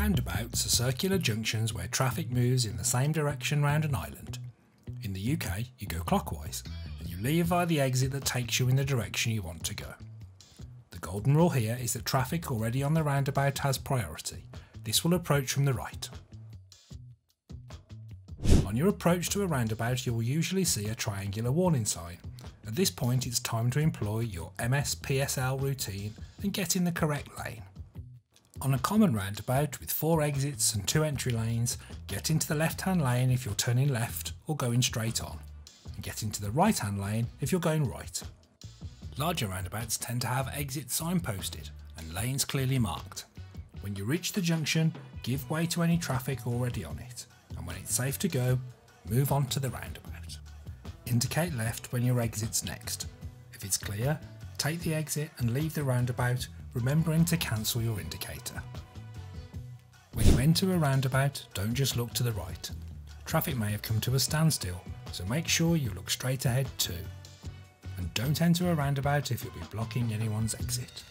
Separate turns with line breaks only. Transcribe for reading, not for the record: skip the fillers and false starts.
Roundabouts are circular junctions where traffic moves in the same direction round an island. In the UK, you go clockwise, and you leave via the exit that takes you in the direction you want to go. The golden rule here is that traffic already on the roundabout has priority. This will approach from the right. On your approach to a roundabout, you will usually see a triangular warning sign. At this point, it's time to employ your MSPSL routine and get in the correct lane. On a common roundabout with 4 exits and 2 entry lanes, get into the left-hand lane if you're turning left or going straight on, and get into the right-hand lane if you're going right. Larger roundabouts tend to have exits signposted and lanes clearly marked. When you reach the junction, give way to any traffic already on it, and when it's safe to go, move on to the roundabout. Indicate left when your exit's next. If it's clear, take the exit and leave the roundabout, remembering to cancel your indicator. When you enter a roundabout, don't just look to the right. Traffic may have come to a standstill, so make sure you look straight ahead too. And don't enter a roundabout if you'll be blocking anyone's exit.